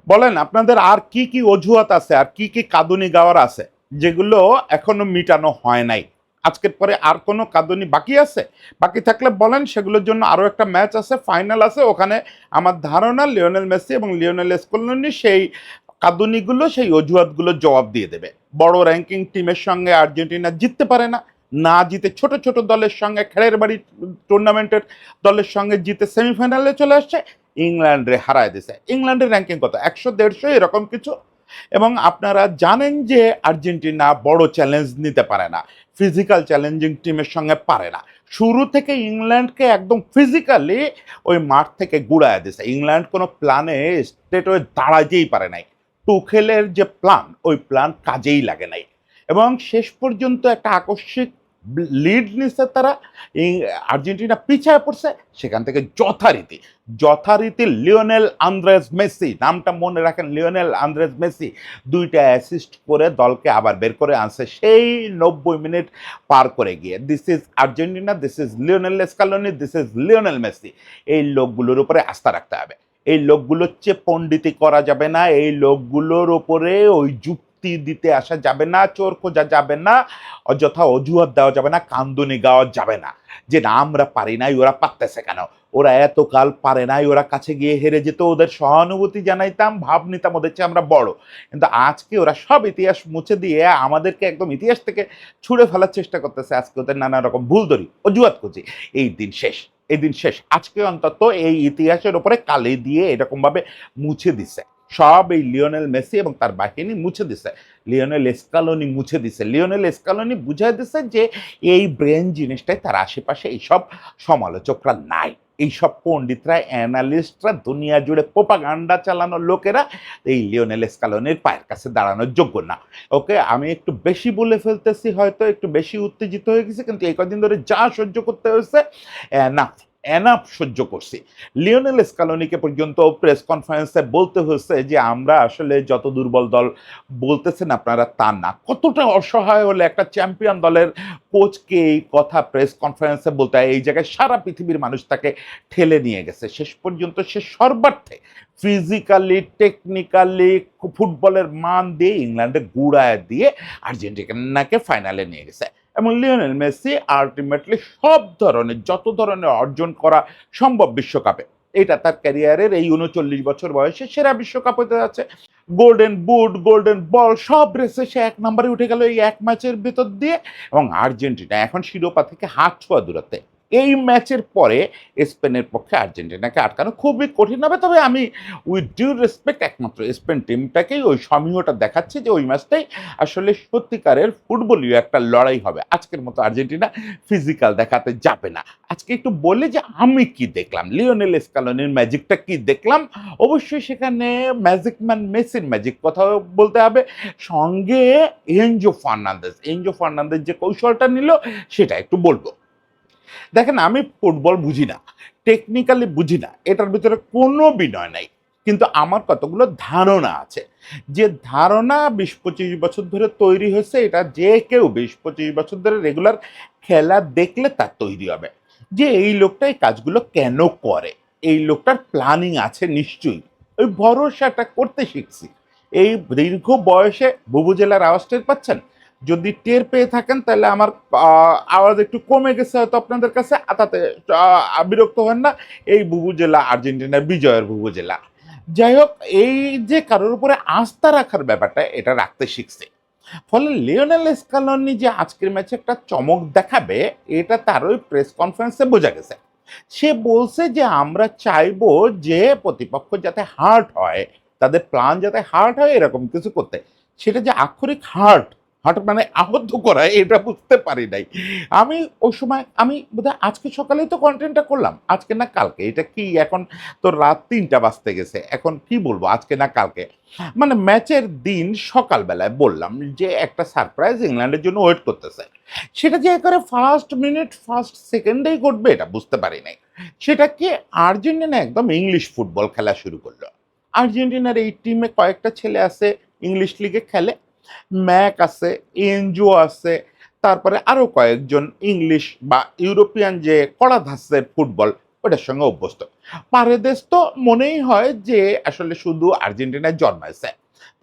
বলেন আপনাদের আর কি কি অজুহাত আছে, আর কি কি কাঁদুনি গাওয়ার আছে যেগুলো এখনো মিটানো হয় নাই? আজকের পরে আর কোনো কাঁদুনি বাকি আছে? বাকি থাকলে বলেন, সেগুলোর জন্য আরো একটা ম্যাচ আছে, ফাইনাল আছে, ওখানে আমার ধারণা লিওনেল মেসি এবং লিওনেল স্কলোনি সেই কাঁদুনিগুলো, সেই অজুহাতগুলো জবাব দিয়ে দেবে। বড় র্যাঙ্কিং টিমের সঙ্গে আর্জেন্টিনা জিততে পারে না, না জিতে ছোট ছোট দলের সঙ্গে, খেলের বাড়ি টুর্নামেন্টের দলের সঙ্গে জিতে সেমিফাইনালে চলে আসছে, ইংল্যান্ডে হারায় দিছে। ইংল্যান্ডের র্যাঙ্কিং কত, 100 150 এরকম কিছু। এবং আপনারা জানেন যে আর্জেন্টিনা বড় চ্যালেঞ্জ নিতে পারে না, ফিজিক্যাল চ্যালেঞ্জিং টিমের সঙ্গে পারে না। শুরু থেকে ইংল্যান্ডকে একদম ফিজিক্যালি ওই মাঠ থেকে গুড়ায় দিছে। ইংল্যান্ড কোনো প্ল্যানে স্টেট হয়ে দাঁড়াতেই পারে নাই। টুখেলের যে প্ল্যান, ওই প্ল্যান কাজেই লাগে নাই। এবং শেষ পর্যন্ত একটা আকস্মিক লিড নিচ্ছে তারা, আর্জেন্টিনা পিছায় পড়ছে, সেখান থেকে যথারীতি যথারীতি লিওনেল আন্দ্রেস মেসি, নামটা মনে রাখেন, লিওনেল আন্দ্রেস মেসি দুইটা অ্যাসিস্ট করে দলকে আবার বের করে আনছে সেই 90 মিনিট পার করে গিয়ে। This is Argentina, this is Lionel Scaloni, this is Lionel Messi. এই লোকগুলোর উপরে আস্থা রাখতে হবে। এই লোকগুলোর চেয়ে পণ্ডিতি করা যাবে না, এই লোকগুলোর ওপরে ওই যুক্তি দিতে আসা যাবে না, চোর খোঁজা যাবে না, অযথা অজুহাত দেওয়া যাবে না, কান্দুনি গাওয়া যাবে না যে না আমরা পারি নাই, ওরা পারতেছে কেন, ওরা এতকাল পারে নাই, ওরা কাছে গিয়ে হেরে যেত, ওদের সহানুভূতি জানাইতাম, ভাব নিতাম, ওদের চেয়ে আমরা বড়। কিন্তু আজকে ওরা সব ইতিহাস মুছে দিয়ে আমাদেরকে একদম ইতিহাস থেকে ছুঁড়ে ফেলার চেষ্টা করতেছে। আজকে ওদের নানা রকম ভুল ধরি, অজুহাত খুঁজি। এই দিন শেষ, এই দিন শেষ। আজকে অন্তত এই ইতিহাসের উপরে কালি দিয়ে এরকমভাবে মুছে দিছে সব, এই লিওনেল মেসি এবং তার বাহিনী মুছে দিছে, লিওনেল স্কালোনি মুছে দিছে। লিওনেল স্কালোনি বুঝাই দিছে যে এই ব্রেন জিনিসটাই তার আশেপাশে এইসব সমালোচকরা নাই, এইসব পণ্ডিতরা, অ্যানালিস্টরা, দুনিয়া জুড়ে প্রোপাগান্ডা চালানোর লোকেরা এই লিওনেল স্কালোনির পায়ের কাছে দাঁড়ানোর যোগ্য না। ওকে, আমি একটু বেশি বলে ফেলতেছি, হয়তো একটু বেশি উত্তেজিত হয়ে গেছি, কিন্তু এই কদিন ধরে যা সহ্য করতে হয়েছে, না এনাফ সহ্য করছি। লিওনেল স্কালোনিকে পর্যন্ত প্রেস কনফারেন্সে বলতে হয়েছে যে আমরা আসলে যত দুর্বল দল বলতেছেন আপনারা তা না। কতটা অসহায় হলে একটা চ্যাম্পিয়ন দলের কোচকে এই কথা প্রেস কনফারেন্সে বলতে হয়? এই জায়গায় সারা পৃথিবীর মানুষ তাকে ঠেলে নিয়ে গেছে। শেষ পর্যন্ত সে সর্বার্থে ফিজিক্যালি, টেকনিক্যালি, ফুটবলের মান দিয়ে ইংল্যান্ডে গুড়ায় দিয়ে আর্জেন্টিনাকে ফাইনালে নিয়ে গেছে। এবং লিওনেল মেসি আলটিমেটলি সব ধরনের, যত ধরনের অর্জন করা সম্ভব বিশ্বকাপে, এটা তার ক্যারিয়ারের এই 39 বছর বয়সে সেরা বিশ্বকাপ হতে যাচ্ছে। গোল্ডেন বুট, গোল্ডেন বল, সব রেসে সে 1 নম্বরে উঠে গেল এই এক ম্যাচের ভিতর দিয়ে। এবং আর্জেন্টিনা এখন শিরোপা থেকে হাত ছোঁয়া দূরত্বে। এই ম্যাচের পরে স্পেনের পক্ষে আর্জেন্টিনাকে আটকানো খুবই কঠিন হবে। তবে আমি উইথ ডিউ রেসপেক্ট একমাত্র স্পেন টিমটাকেই ওই সমীহটা দেখাচ্ছি যে ওই ম্যাচটাই আসলে সত্যিকারের ফুটবলীয় একটা লড়াই হবে। আজকের মতো আর্জেন্টিনা ফিজিক্যাল দেখাতে যাবে না। আজকে একটু বলে যে আমি কি দেখলাম, লিওনেল স্কালোনির ম্যাজিকটা কি দেখলাম। অবশ্যই সেখানে ম্যাজিক ম্যান মেসির ম্যাজিক কথা বলতে হবে, সঙ্গে এনজো ফার্নান্দেজ, এনজো ফার্নান্দেজ যে কৌশলটা নিল সেটা একটু বলবো। দেখেন, আমি ফুটবল বুঝি না, টেকনিক্যালি বুঝি না, এটার ভিতরে কোনো বিনয় নাই, কিন্তু আমার কতগুলো ধারণা আছে। যে ধারণা 20-25 বছর ধরে তৈরি হয়েছে, এটা যে কেউ 20-25 বছর ধরে রেগুলার খেলা দেখলে তার তৈরি হবে যে এই লোকটা এই কাজগুলো কেন করে, এই লোকটার প্ল্যানিং আছে নিশ্চয়ই। ওই ভরসাটা করতে শিখছি। এই দীর্ঘ বয়সে বুবুজেলার আওয়াজ টের পাচ্ছেন? যদি টের পেয়ে থাকেন তাহলে আমার আওয়াজ একটু কমে গেছে হয়তো আপনাদের কাছে, তাতে বিরক্ত হন না। এই বুবুজেলা আর্জেন্টিনার বিজয়ের বুবুজেলা। যাই হোক, এই যে কারোর উপরে আস্থা রাখার ব্যাপারটা, এটা রাখতে শিখছে। ফলে লিওনেল স্কালোনি যে আজকের ম্যাচে একটা চমক দেখাবে, এটা তার ওই প্রেস কনফারেন্সে বোঝা গেছে। সে বলছে যে আমরা চাইবো যে প্রতিপক্ষ যাতে হার্ট হয়, তাদের প্ল্যান যাতে হার্ট হয়, এরকম কিছু করতে। সেটা যে আক্ষরিক হার্ট, হার্ট মানে আবদ্ধ করা, এটা বুঝতে পারি নাই আমি ওই সময়। আমি বোধহয় আজকে সকালেই তো কন্টেন্টটা করলাম, আজকে না কালকে, এটা কি এখন তো রাত 3টা বাজতে গেছে, এখন কি বলবো আজকে না কালকে, মানে ম্যাচের দিন সকালবেলায় বললাম যে একটা সারপ্রাইজ ইংল্যান্ডের জন্য ওয়েট করতেছে। সেটা যে একেবারে ফার্স্ট মিনিট ফার্স্ট সেকেন্ডেই ঘটবে এটা বুঝতে পারি নাই। সেটা কি, আর্জেন্টিনা একদম ইংলিশ ফুটবল খেলা শুরু করলো। আর্জেন্টিনার এই টিমে কয়েকটা ছেলে আছে ইংলিশ লিগে খেলে, ম্যাক আছে, এনজো আছে, তারপরে আরো কয়েকজন ইংলিশ বা ইউরোপিয়ান যে কড়া ধাঁচের ফুটবল, ওটার সঙ্গে অভ্যস্ত। পারেদেস তো মনেই হয় যে আসলে শুধু আর্জেন্টিনায় জন্মাইছে।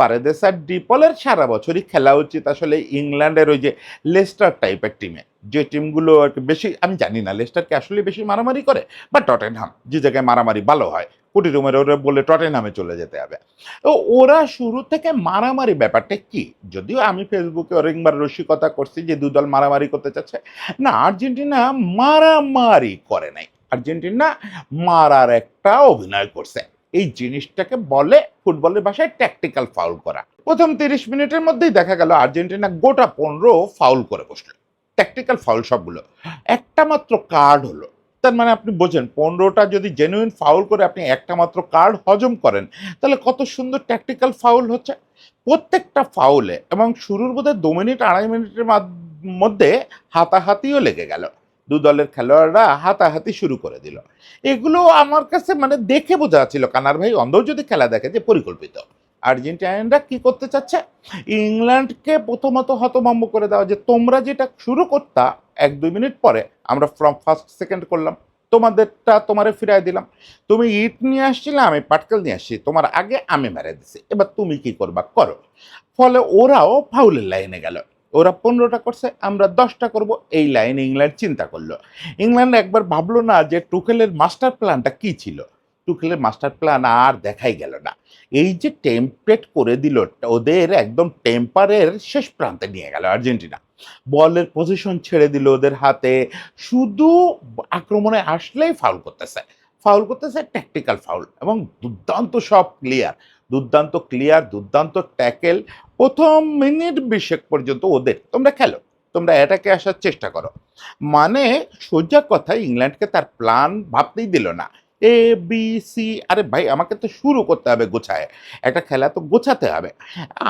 পারেদেস আর ডিপলের সারা বছরই খেলা উচিত আসলে ইংল্যান্ডের ওই যে লেস্টার টাইপের টিমে। যে টিমগুলো একটু বেশি, আমি জানি না লেস্টার কি আসলে বেশি মারামারি করে বা টটেনহাম যে জায়গায় মারামারি ভালো হয়। কোটি রুমের ওরা বলে টটেনহামে চলে যেতে হবে। তো ওরা শুরু থেকে মারামারি ব্যাপারটা কি? যদিও আমি ফেসবুকে অনেকবার রসিকতা করছি যে ২ দল মারামারি করতে চাচ্ছে। না, আর্জেন্টিনা মারামারি করে নাই। আর্জেন্টিনা মারার একটা অভিনয় করছে। এই জিনিসটাকে বলে ফুটবলের ভাষায় ট্যাকটিক্যাল ফাউল করা। প্রথম ৩০ মিনিটের মধ্যেই দেখা গেল আর্জেন্টিনা গোটা ১৫ ফাউল করে বসলো। ট্যাকটিক্যাল ফাউল সবগুলো। একটা মাত্র কার্ড হলো। তার মানে আপনি বোঝেন ১৫টা যদি জেনুইন ফাউল করে আপনি একটা মাত্র কার্ড হজম করেন, তাহলে কত সুন্দর ট্যাকটিক্যাল ফাউল হচ্ছে। প্রত্যেকটা ফাউলে এবং শুরুর বোধহয় ২ মিনিট ২.৫ মিনিটের মধ্যে হাতাহাতিও লেগে গেল। ২ দলের খেলোয়াড়রা হাতাহাতি শুরু করে দিল। এগুলো আমার কাছে মানে দেখে বোঝা যাচ্ছিল কানার ভাই অন্ধও যদি খেলা দেখে যে পরিকল্পিত। আর্জেন্টাইনরা কি করতে চাচ্ছে? ইংল্যান্ডকে প্রথমত হতভম্ব করে দেওয়া যে তোমরা যেটা শুরু করতা ১-২ মিনিট পরে আমরা ফ্রম ফার্স্ট সেকেন্ড করলাম। তোমাদেরটা তোমারে ফিরায় দিলাম। তুমি ইট নিয়ে আসছিলে, আমি পাটকেল নিয়ে আসছি। তোমার আগে আমি মেরে দিছি। এবার তুমি কি করবা করো। ফলে ওরাও ফাউলের লাইনে গেল। ওরা ১৫টা করছে, আমরা ১০টা করব, এই লাইনে ইংল্যান্ড চিন্তা করলো। ইংল্যান্ড একবার ভাবলো না যে টুকেলের মাস্টার প্ল্যানটা কি ছিল। টুকেলের মাস্টার প্ল্যান আর দেখাই গেল না। এই যে টেম্পলেট করে দিল, ওদের একদম টেম্পারের শেষ প্রান্তে নিয়ে গেল আর্জেন্টিনা। বলের পজিশন ছেড়ে দিল ওদের হাতে। শুধু আক্রমণে আসলেই ফাউল করতেছে। ফাউল করতেছে, ট্যাকটিক্যাল ফাউল এবং দুর্দান্ত সব ক্লিয়ার। দুর্দান্ত ক্লিয়ার, দুর্দান্ত ট্যাকেল। ১ম মিনিট ২০ পর্যন্ত ওদের, তোমরা খেলো, তোমরা অ্যাটাকে আসার চেষ্টা করো। মানে সোজা কথা ইংল্যান্ডকে তার প্ল্যান ভাবতেই দিল না। এ, বি, সি, আরে ভাই আমাকে তো শুরু করতে হবে গোছায়। একটা খেলা তো গোছাতে হবে।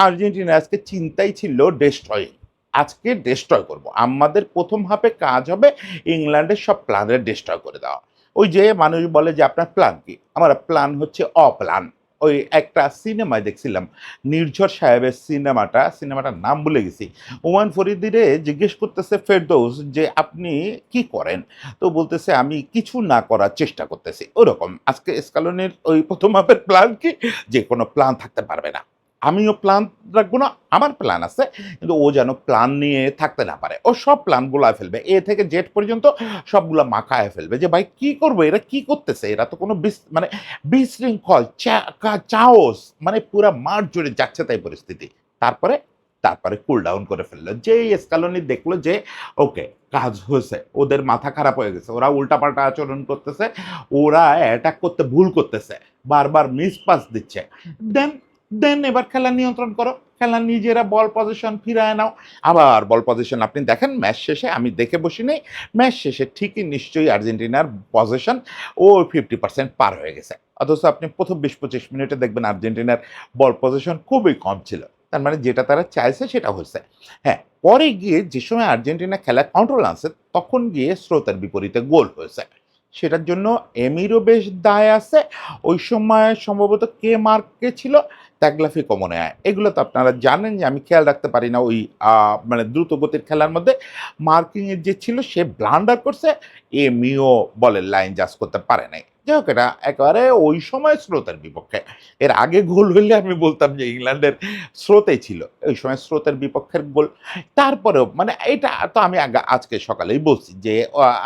আর্জেন্টিনা আজকে চিন্তাই ছিল ডেস্ট্রয়িং। আজকে ডেস্ট্রয় করব। আমাদের ১ম হাফে কাজ হবে ইংল্যান্ডের সব প্ল্যানের ডেস্ট্রয় করে দেওয়া। ওই যে মানুষ বলে যে আপনার প্ল্যান কি? আমার প্ল্যান হচ্ছে অপ্ল্যান। ওই একটা সিনেমায় দেখছিলাম, নির্ঝর সাহেবের সিনেমাটার নাম ভুলে গেছি। হুমায়ূন ফরিদিরে জিজ্ঞেস করতেছে ফেরদৌস যে, "আপনি কি করেন?" তো বলতেছে, "আমি কিছু না করার চেষ্টা করতেছি।" ওরকম আজকে স্ক্যালোনির ওই ১ম হাফের প্ল্যান কি? যে কোনো প্ল্যান থাকতে পারবে না। আমিও প্ল্যান রাখবো না, আমার প্ল্যান আছে। কিন্তু ও যেন প্ল্যান নিয়ে থাকতে না পারে। ও সব প্ল্যান গুলায় ফেলবে। এ থেকে জেড পর্যন্ত সবগুলা মাখায় ফেলবে যে, "ভাই কি করবো? এরা কি করতেছে? এরা তো কোনো মানে বিশৃঙ্খল চাওস, মানে পুরা মাঠ জুড়ে যাচ্ছে তাই পরিস্থিতি।" তারপরে তারপরে কুল ডাউন করে ফেলল। যেই স্ক্যালোনি দেখলো যে ওকে কাজ হয়েছে, ওদের মাথা খারাপ হয়ে গেছে। ওরা উল্টাপাল্টা আচরণ করতেছে, ওরা অ্যাটাক করতে ভুল করতেছে। বারবার মিস পাস দিচ্ছে। দেন দেন এবার খেলা নিয়ন্ত্রণ করো। খেলা নিজেরা বল পজিশন ফিরায় নাও। আবার বল পজিশন আপনি দেখেন ম্যাচ শেষে, আমি দেখে বসি নাই। ম্যাচ শেষে ঠিকই নিশ্চয়ই আর্জেন্টিনার পজিশন ও 50% পার হয়ে গেছে। অথচ আপনি প্রথম ২০-২৫ মিনিটে দেখবেন আর্জেন্টিনার বল পজিশন খুবই কম ছিল। তার মানে যেটা তারা চাইছে সেটা হইছে। হ্যাঁ, পরে গিয়ে যে সময় আর্জেন্টিনা খেলা কন্ট্রোল আনছে, তখন গিয়ে স্রোতের বিপরীতে গোল হয়েছে। সেটার জন্য এমিরও বেশ দায় আছে। ওই সময় সম্ভবত কে মার্কে ছিল? তাগলাফিকো মনে হয়। এগুলো তো আপনারা জানেন যে আমি খেয়াল রাখতে পারি না ওই মানে দ্রুত গতির খেলার মধ্যে। মার্কিং এর যে ছিল সে ব্লান্ডার করছে। এমিও বলের লাইন জাজ করতে পারে নাই। যাই হোক, এটা একেবারে ওই সময় স্রোতের বিপক্ষে। এর আগে গোল হইলে আমি বলতাম যে ইংল্যান্ডের স্রোতেই ছিল। ওই সময় স্রোতের বিপক্ষের গোল। তারপরেও মানে এটা তো আমি আজকে সকালেই বলছি যে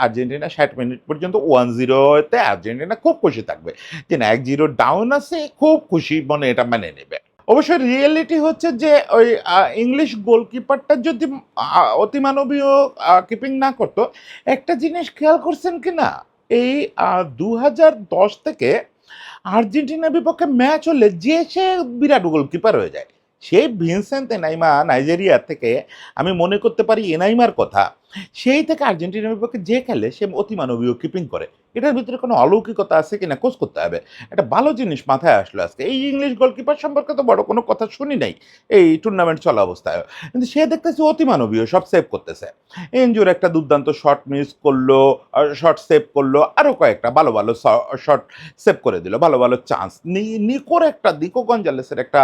আর্জেন্টিনা ৬০ মিনিট পর্যন্ত ১-০ তে আর্জেন্টিনা খুব খুশি থাকবে। যে না ১-০ ডাউন আছে, খুব খুশি মনে এটা মেনে নেবে। অবশ্য রিয়েলিটি হচ্ছে যে ওই ইংলিশ গোলকিপারটা যদি অতিমানবীয় কিপিং না করতো, একটা জিনিস খেয়াল করছেন কিনা? এই ২০১০ থেকে আর্জেন্টিনার বিপক্ষে ম্যাচ হলে যে সে বিরাট গোলকিপার হয়ে যায়। সেই ভিনসেন্ট এনাইমা নাইজেরিয়া থেকে আমি মনে করতে পারি এনাইমার কথা। সেই থেকে আর্জেন্টিনার বিপক্ষে যে খেলে সে অতিমানবীয় কিপিং করে। এটার ভিতরে কোনো অলৌকিকতা আছে কিনা খোঁজ করতে হবে। একটা ভালো জিনিস মাথায় আসলো আজকে। এই ইংলিশ গোলকিপার সম্পর্কে তো বড় কোনো কথা শুনি নাই এই টুর্নামেন্ট চলা অবস্থায়। কিন্তু সে দেখতেছি অতিমানবীয় সব সেভ করতেছে। এনজোর একটা দুর্দান্ত শট মিস করলো, শট সেভ করলো, আরও কয়েকটা ভালো, ভালো শট সেভ করে দিল। ভালো, ভালো চান্স। নিকোর একটা নিকো গঞ্জালেসের একটা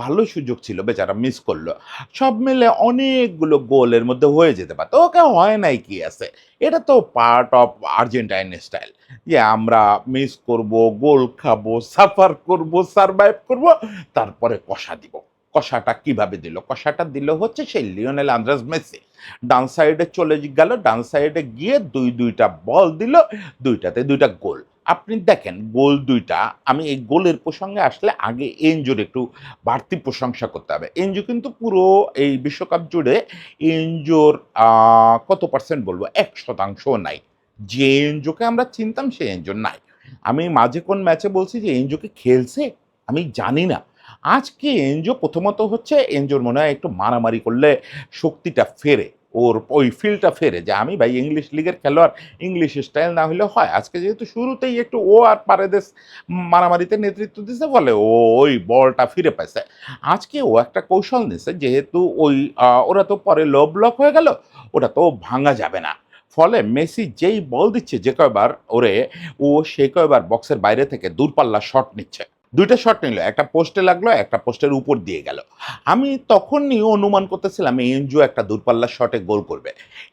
ভালো সুযোগ ছিল, বেচারা মিস করলো। সব মিলে অনেকগুলো গোল এর মধ্যে হয়ে যেতে পারত। ওকে হয় নাই কি আছে? এটা তো পার্ট অফ আর্জেন্টাইন স্টাইল, যে আমরা মিস করব, গোল খাবো, সাফার করব, সারভাইভ করব, তারপরে কষা দিব। কষাটা কিভাবে দিল? কষাটা দিল হচ্ছে সেই লিওনেল আন্দ্রেস মেসি। ডান সাইডে চলে গেল, ডান সাইডে গিয়ে দুইটা বল দিল, দুইটাতে দুইটা গোল। আপনি দেখেন গোল দুইটা, আমি এই গোলের প্রসঙ্গে আসলে আগে এনজোর একটু বাড়তি প্রশংসা করতে হবে। এনজো কিন্তু পুরো এই বিশ্বকাপ জুড়ে এনজোর কত পার্সেন্ট বলবো, 1% নাই। যে এনজোকে আমরা চিনতাম সে এনজো নাই। আমি মাঝে কোন ম্যাচে বলছি যে এনজোকে খেলছে আমি জানি না। আজকে এনজো প্রথমত হচ্ছে এনজোর মনে হয় একটু মারামারি করলে শক্তিটা ফেরে, ওর ওই ফিলটা ফেরে যে আমি ভাই ইংলিশ লিগের খেলোয়াড়, ইংলিশ স্টাইল না হলে হয়। আজকে যেহেতু শুরুতেই একটু ও আর পারেদেস মারামারিতে নেতৃত্ব দিছে বলে ও ওই বলটা ফিরে পাইছে। আজকে ও একটা কৌশল নিছে, যেহেতু ওই ওরা তো পরে লো ব্লক হয়ে গেল, ওটা তো ভাঙা যাবে না। ফলে মেসি যেই বল দিচ্ছে যে কয়বার ওরে, ও সে কয়বার বক্সের বাইরে থেকে দূরপাল্লার শট নিচ্ছে। ২ টা শট নিল, একটা পোস্টে লাগলো, একটা পোস্টের উপর দিয়ে গেল। আমি তখনই অনুমান করতেছিলাম এনজো একটা দূরপাল্লার শটে গোল করবে।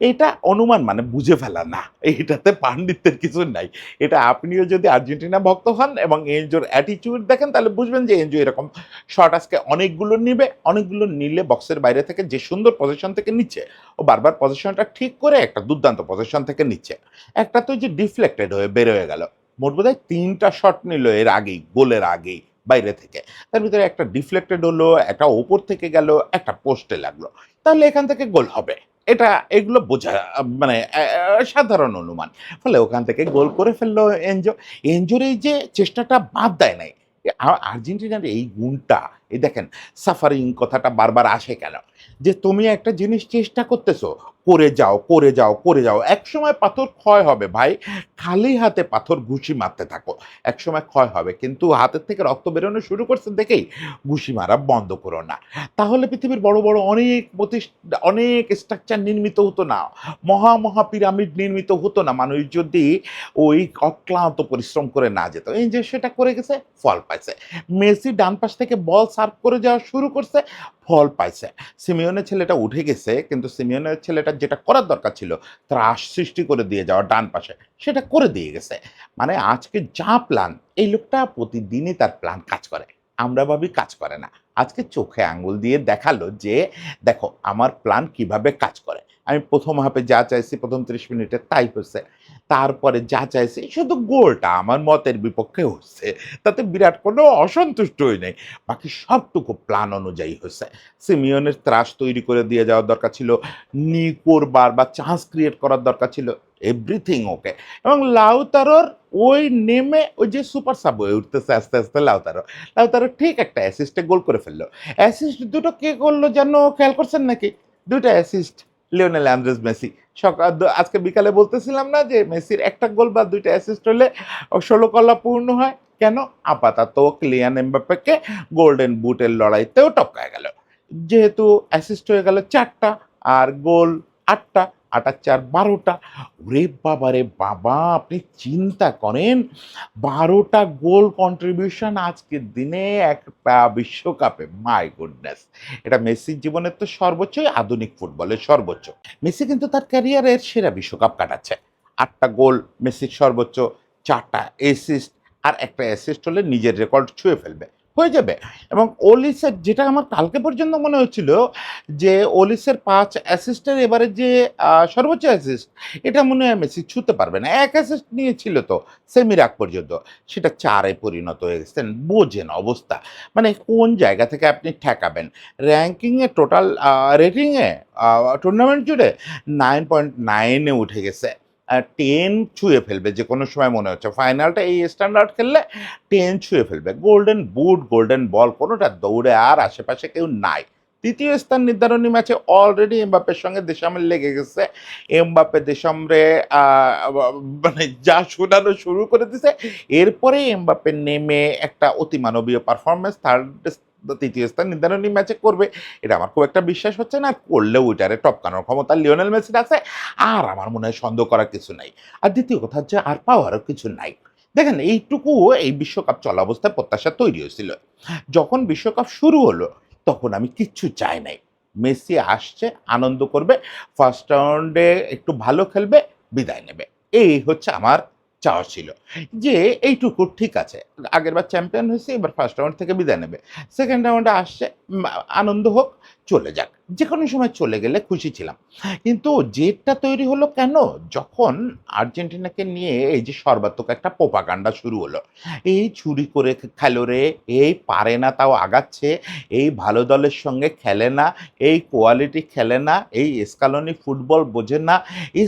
এটা অনুমান মানে বুঝে ফেলা না। এটাতে পান্ডিত্যের কিছু নাই। এটা আপনিও যদি আর্জেন্টিনা ভক্ত হন এবং এনজোর অ্যাটিটিউড দেখেন তাহলে বুঝবেন যে এনজো এরকম শট আজকে অনেকগুলো নিবে, অনেকগুলো নিলে বক্সের বাইরে থেকে যে সুন্দর পজিশন থেকে নিচ্ছে, ও বারবার পজিশনটা ঠিক করে একটা দুর্দান্ত পজিশন থেকে নিচ্ছে। একটা তো যে ডিফ্লেক্টেড হয়ে বের হয়ে গেল। মোট বোধহয় ৩টা শট নিল এর আগেই, গোলের আগেই বাইরে থেকে। তার ভিতরে একটা ডিফ্লেক্টেড হলো, একটা ওপর থেকে গেল, একটা পোস্টে লাগলো। তাহলে এখান থেকে গোল হবে। এটা এগুলো বোঝা মানে সাধারণ অনুমান। ফলে ওখান থেকে গোল করে ফেললো এনজো। এনজোর এই যে চেষ্টাটা বাদ দেয় নাই। আর্জেন্টিনার এই গুণটা, এই দেখেন সাফারিং কথাটা বারবার আসে কেন? যে তুমি একটা জিনিস চেষ্টা করতেছো, করে যাও, করে যাও, করে যাও। একসময় পাথর ক্ষয় হবে ভাই। খালি হাতে পাথর ঘুষি মারতে থাকো। একসময় ক্ষয় হবে। কিন্তু হাতের থেকে রক্ত বেরোনো শুরু করছে দেখেই ঘুষি মারা বন্ধ করো না। তাহলে পৃথিবীর বড়, বড় অনেক স্ট্রাকচার নির্মিত হতো না। মহা পিরামিড নির্মিত হতো না। মানুষ যদি ওই অক্লান্ত পরিশ্রম করে না যেত। এই যে সেটা করে গেছে, ফল পাইছে। মেসি ডান পাশ থেকে বল সার্ভ করে যাওয়া শুরু করছে, ফল পাইছে। সিমিওনের ছেলেটা উঠে গেছে, কিন্তু সিমিওনের ছেলেটার যেটা করার দরকার ছিল, ত্রাস সৃষ্টি করে দিয়ে যাওয়া ডান পাশে, সেটা করে দিয়ে গেছে। মানে আজকে যা প্ল্যান, এই লোকটা প্রতিদিনই তার প্ল্যান কাজ করে। আমরা ভাবি কাজ করে না। আজকে চোখে আঙ্গুল দিয়ে দেখালো যে, "দেখো আমার প্ল্যান কিভাবে কাজ করে।" আমি ১ম হাফে যা চাইছি ১ম ৩০ মিনিটে তাই হইছে। তারপরে যা চাইছি শুধু গোলটা আমার মতের বিপক্ষে হচ্ছে। তাতে বিরাট কোনো অসন্তুষ্ট হই নাই। বাকি সবটুকু প্ল্যান অনুযায়ী হইছে। সিমিওনের ত্রাস তৈরি করে দিয়ে যাওয়ার দরকার ছিল। নিকোর বারবার চান্স ক্রিয়েট করার দরকার ছিল। Everything okay. এবং লাউতারোর ওই নেমে ওই যে সুপার সাব হয়ে উঠতেছে আস্তে, আস্তে লাউতারো। লাউতারো ঠিক একটা অ্যাসিস্টে গোল করে ফেলল। অ্যাসিস্ট দুটো কে করল যেন খেয়াল করছেন নাকি? ২ টা অ্যাসিস্ট লিওনেল আন্দ্রেস মেসি। আজকে বিকালে বলতেছিলাম না যে মেসির ১ টা গোল বা ২ টা অ্যাসিস্ট হলে ১৬ কলা পূর্ণ হয়। কেন? আপাতত কিলিয়ান এমবাপ্পেকে গোল্ডেন বুটের লড়াইতেও টপকায় গেল। যেহেতু অ্যাসিস্ট হয়ে গেল ৪ টা আর গোল ৮ টা, ৮ আর ৪ ১২ টা। ওরে বাবারে বাবা! আপনি চিন্তা করেন ১২ টা গোল কন্ট্রিবিউশন আজকের দিনে একটা বিশ্বকাপে। My goodness! এটা মেসির জীবনের তো সর্বোচ্চই, আধুনিক ফুটবলের সর্বোচ্চ। মেসি কিন্তু তার ক্যারিয়ারের সেরা বিশ্বকাপ কাটাচ্ছে। ৮ টা গোল মেসির সর্বোচ্চ, ৪ টা অ্যাসিস্ট, আর একটা অ্যাসিস্ট হলে নিজের রেকর্ড ছুঁয়ে ফেলবে। হয়ে যাবে। এবং ওলিসের, যেটা আমার কালকে পর্যন্ত মনে হচ্ছিল যে ওলিসের ৫ অ্যাসিস্টের এবারে যে সর্বোচ্চ অ্যাসিস্ট, এটা মনে হয় মেসি ছুঁতে পারবে না। ১ অ্যাসিস্ট নিয়েছিল তো সেমির আগ পর্যন্ত। সেটা ৪ এ পরিণত হয়ে গেছেন। বোঝেন অবস্থা। মানে কোন জায়গা থেকে আপনি ঠেকাবেন। র্যাঙ্কিং এ টোটাল রেটিং এ আ টুর্নামেন্ট জুড়ে 9.9 এ উঠে গেছে। 10 ছুঁয়ে ফেলবে যেকোনো সময় মনে হচ্ছে। ফাইনালটা এই স্ট্যান্ডার্ড খেললে 10 ছুঁয়ে ফেলবে। গোল্ডেন বুট, গোল্ডেন বল কোনোটা দৌড়ে আর আশেপাশে কেউ নাই। ৩য় স্থান নির্ধারণী ম্যাচে অলরেডি এমবাপ্পের সঙ্গে দেশামের লেগে গেছে। এমবাপ্পে দেশামরে আ বা মানে যা শোনানো শুরু করে দিছে। এরপরে এমবাপ্পে নেমে একটা অতিমানবীয় পারফরম্যান্স ৩য় স্থান নির্ধারণী ম্যাচে করবে। এটা আমার খুব একটা বিশ্বাস হচ্ছে না। আর করলেও ওইটারে টপকানোর ক্ষমতা লিওনেল মেসির আছে। আর আমার মনে হয় সন্দেহ করার কিছু নাই। আর দ্বিতীয় কথা হচ্ছে আর পাওয়ারও কিছু নাই। দেখেন এইটুকু এই বিশ্বকাপ চলা অবস্থায় প্রত্যাশা তৈরি হয়েছিল। যখন বিশ্বকাপ শুরু হলো তখন আমি কিচ্ছু চাই নাই। মেসি আসছে, আনন্দ করবে, ফার্স্ট রাউন্ডে একটু ভালো খেলবে, বিদায় নেবে। এই হচ্ছে আমার চাওয়া ছিল। যে এইটুকু ঠিক আছে। আগেরবার চ্যাম্পিয়ন হইছে, এবার ফার্স্ট রাউন্ড থেকে বিদায় নেবে। সেকেন্ড রাউন্ডে আসছে, আনন্দ হোক, চলে যাক। যেকোনো সময় চলে গেলে খুশি ছিলাম। কিন্তু জেদটা তৈরি হলো কেন? যখন আর্জেন্টিনাকে নিয়ে এই যে সর্বাত্মক একটা প্রোপাগান্ডা শুরু হলো। এই চুরি করে খেলো রে, এই পারে না তাও আগাচ্ছে, এই ভালো দলের সঙ্গে খেলে না, এই কোয়ালিটি খেলে না, এই স্কালোনি ফুটবল বোঝে না।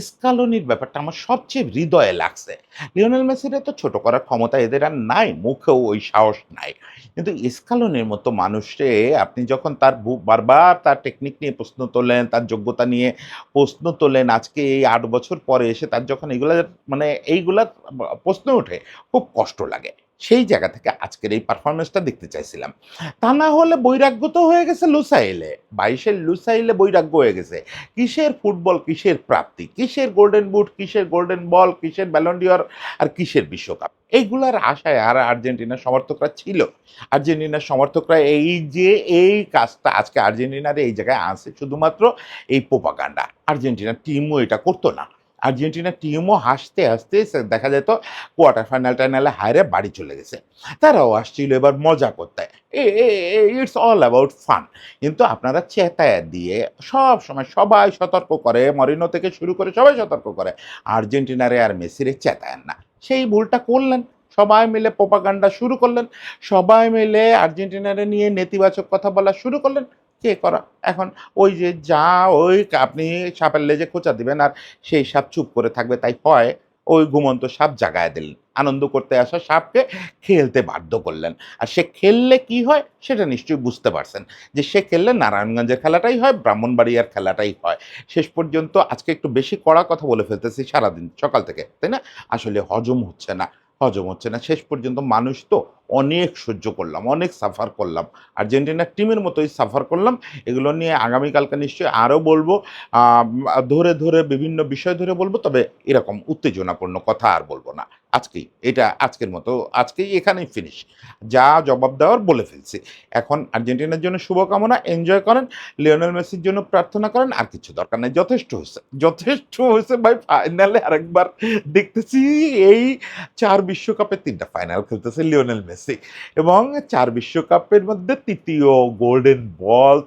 স্কালোনির ব্যাপারটা আমার সবচেয়ে হৃদয়ে লাগছে। লিওনেল মেসির তো ছোট করার ক্ষমতা এদের আর নাই, মুখেও ওই সাহস নাই। কিন্তু স্কালোনির মতো মানুষে আপনি যখন তার বারবার তার টেকনিক নিয়ে প্রশ্ন তোলেন, তার যোগ্যতা নিয়ে প্রশ্ন তোলেন, আজকে এই ৮ বছর পরে এসে তার যখন এগুলার মানে এইগুলার প্রশ্ন ওঠে, খুব কষ্ট লাগে। সেই জায়গা থেকে আজকের এই পারফরম্যান্সটা দেখতে চাইছিলাম। তা না হলে বৈরাগ্য তো হয়ে গেছে লুসাইলে। ২২ এর লুসাইলে বৈরাগ্য হয়ে গেছে। কিসের ফুটবল, কিসের প্রাপ্তি, কিসের গোল্ডেন বুট, কিসের গোল্ডেন বল, কিসের ব্যালন ডি'অর আর কিসের বিশ্বকাপ। এইগুলার আশায় আর আর্জেন্টিনার সমর্থকরা ছিল। আর্জেন্টিনার সমর্থকরা এই যে এই কাজটা আজকে আর্জেন্টিনার এই জায়গায় আনছে শুধুমাত্র এই প্রোপাগান্ডা। আর্জেন্টিনার টিমও এটা করত না। আর্জেন্টিনার টিমও হাসতে, হাসতে দেখা যেত কোয়ার্টার ফাইনাল-টাইনালে হাইরে বাড়ি চলে গেছে। তারাও আসছিল এবার মজা করতে। It's all about fun. কিন্তু আপনারা চেতায়া দিয়ে সবসময় সবাই সতর্ক করে, মরিনো থেকে শুরু করে সবাই সতর্ক করে। আর্জেন্টিনারে আর মেসিরে চেতায়েন না। সেই ভুলটা করলেন। সবাই মিলে প্রোপাগান্ডা শুরু করলেন। সবাই মিলে আর্জেন্টিনারে নিয়ে নেতিবাচক কথা বলা শুরু করলেন। কে করা? এখন ওই যে যা ওই আপনি সাপের লেজে খোঁচা দিবেন আর সেই সাপ চুপ করে থাকবে তাই হয়, ওই ঘুমন্ত সাপ জাগায় দিলেন। আনন্দ করতে আসা সাপকে খেলতে বাধ্য করলেন। আর সে খেললে কি হয় সেটা নিশ্চয়ই বুঝতে পারছেন। যে সে খেললে নারায়ণগঞ্জের খেলাটাই হয়, ব্রাহ্মণবাড়িয়ার খেলাটাই হয়। শেষ পর্যন্ত আজকে একটু বেশি কড়া কথা বলে ফেলতেছি সারাদিন সকাল থেকে, তাই না? আসলে হজম হচ্ছে না, হজম হচ্ছে না। শেষ পর্যন্ত মানুষ তো অনেক সহ্য করলাম, অনেক সাফার করলাম। আর্জেন্টিনার টিমের মতোই সাফার করলাম। এগুলো নিয়ে আগামীকালকে নিশ্চয়ই আরও বলবো। ধরে, ধরে বিভিন্ন বিষয় ধরে বলব। তবে এরকম উত্তেজনাপূর্ণ কথা আর বলব না। আজকেই এটা আজকের মতো আজকেই এখানেই ফিনিশ। যা জবাব দেওয়ার বলে ফেলছি। এখন আর্জেন্টিনার জন্য শুভকামনা, এনজয় করেন। লিওনেল মেসির জন্য প্রার্থনা করেন। আর কিছু দরকার নাই। যথেষ্ট হইছে। যথেষ্ট হইছে ভাই, ফাইনালে আরেকবার দেখতেছি এই ৪ বিশ্বকাপে ৩ টা ফাইনাল খেলতেছে লিওনেল মেসি এবং ৪ বিশ্বকাপের মধ্যে ৩য় গোল্ডেন বল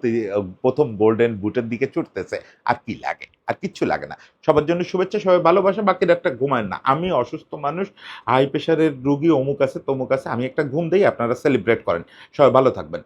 ১ম গোল্ডেন বুটের দিকে ছুটতেছে। আর কি লাগে? আর কিচ্ছু লাগে না। সবার জন্য শুভেচ্ছা, সবাই ভালোবাসা, বাকি রাতটা ঘুমায়েন না। আমি অসুস্থ মানুষ, হাই প্রেশারের রোগী, অমুক আছে, তমুক আছে। আমি একটা ঘুম দেই, আপনারা সেলিব্রেট করেন। সবাই ভালো থাকবেন।